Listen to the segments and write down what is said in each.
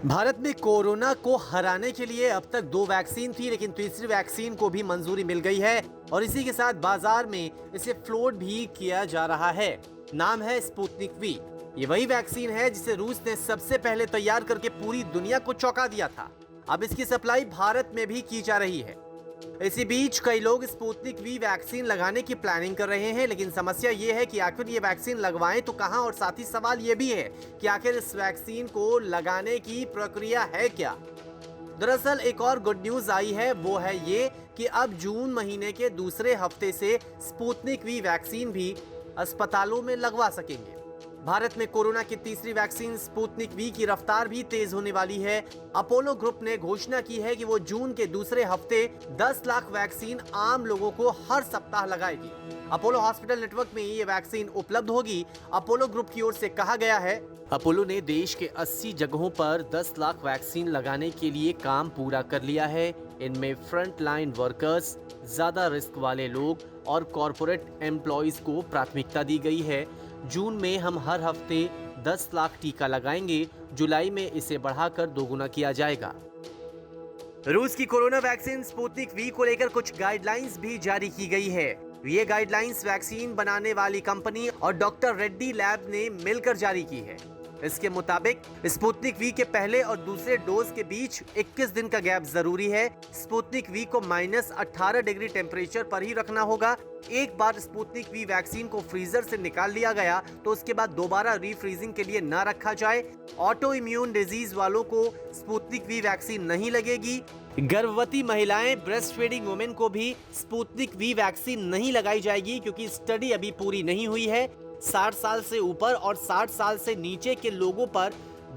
भारत में कोरोना को हराने के लिए अब तक 2 वैक्सीन थी, लेकिन तीसरी वैक्सीन को भी मंजूरी मिल गई है और इसी के साथ बाजार में इसे फ्लोट भी किया जा रहा है। नाम है स्पुतनिक वी। ये वही वैक्सीन है जिसे रूस ने सबसे पहले तैयार करके पूरी दुनिया को चौंका दिया था। अब इसकी सप्लाई भारत में भी की जा रही है। इसी बीच कई लोग स्पुतनिक वी वैक्सीन लगाने की प्लानिंग कर रहे हैं, लेकिन समस्या ये है कि आखिर ये वैक्सीन लगवाएं तो कहां, और साथ ही सवाल ये भी है कि आखिर इस वैक्सीन को लगाने की प्रक्रिया है क्या। दरअसल एक और गुड न्यूज आई है, वो है ये कि अब जून महीने के दूसरे हफ्ते से स्पुतनिक वी वैक्सीन भी अस्पतालों में लगवा सकेंगे। भारत में कोरोना की तीसरी वैक्सीन स्पुतनिक वी की रफ्तार भी तेज होने वाली है। अपोलो ग्रुप ने घोषणा की है कि वो जून के दूसरे हफ्ते 10 लाख वैक्सीन आम लोगों को हर सप्ताह लगाएगी। अपोलो हॉस्पिटल नेटवर्क में ये वैक्सीन उपलब्ध होगी। अपोलो ग्रुप की ओर से कहा गया है, अपोलो ने देश के 80 जगहों पर 10 लाख वैक्सीन लगाने के लिए काम पूरा कर लिया है। इनमें फ्रंट लाइन वर्कर्स, ज्यादा रिस्क वाले लोग और कॉरपोरेट एम्प्लॉइज को प्राथमिकता दी गई है। जून में हम हर हफ्ते 10 लाख टीका लगाएंगे। जुलाई में इसे बढ़ाकर दोगुना किया जाएगा। रूस की कोरोना वैक्सीन स्पुतनिक वी को लेकर कुछ गाइडलाइंस भी जारी की गई है। ये गाइडलाइंस वैक्सीन बनाने वाली कंपनी और डॉक्टर रेड्डी लैब ने मिलकर जारी की है। इसके मुताबिक स्पुतनिक वी के पहले और दूसरे डोज के बीच 21 दिन का गैप जरूरी है। स्पुतनिक वी को -18 डिग्री टेम्परेचर पर ही रखना होगा। एक बार स्पुतनिक वी वैक्सीन को फ्रीजर से निकाल लिया गया तो उसके बाद दोबारा रीफ्रीजिंग के लिए न रखा जाए। ऑटो इम्यून डिजीज वालों को स्पुतनिक वी वैक्सीन नहीं लगेगी। गर्भवती महिलाएं, ब्रेस्ट फीडिंग वुमेन को भी स्पुतनिक वी वैक्सीन नहीं लगाई जाएगी, क्योंकि स्टडी अभी पूरी नहीं हुई है। 60 साल से ऊपर और 60 साल से नीचे के लोगों पर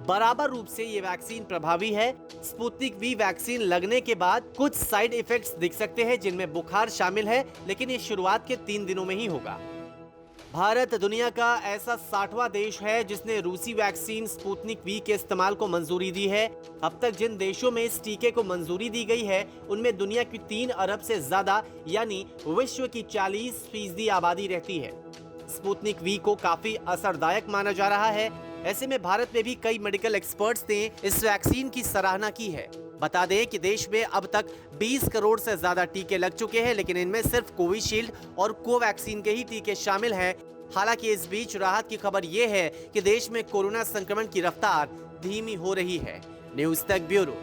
बराबर रूप से ये वैक्सीन प्रभावी है। स्पुतनिक वी वैक्सीन लगने के बाद कुछ साइड इफेक्ट्स दिख सकते हैं, जिनमें बुखार शामिल है, लेकिन ये शुरुआत के 3 दिनों में ही होगा। भारत दुनिया का ऐसा 60वां देश है जिसने रूसी वैक्सीन स्पुतनिक वी के इस्तेमाल को मंजूरी दी है। अब तक जिन देशों में इस टीके को मंजूरी दी गई है, उनमें दुनिया की 3 अरब से ज्यादा यानी विश्व की 40% आबादी रहती है। स्पुतनिक वी को काफी असरदायक माना जा रहा है। ऐसे में भारत में भी कई मेडिकल एक्सपर्ट्स ने इस वैक्सीन की सराहना की है। बता दें कि देश में अब तक 20 करोड़ से ज्यादा टीके लग चुके हैं, लेकिन इनमें सिर्फ कोविशील्ड और कोवैक्सीन के ही टीके शामिल हैं। हालांकि इस बीच राहत की खबर यह है कि देश में कोरोना संक्रमण की रफ्तार धीमी हो रही है। न्यूज़ तक ब्यूरो।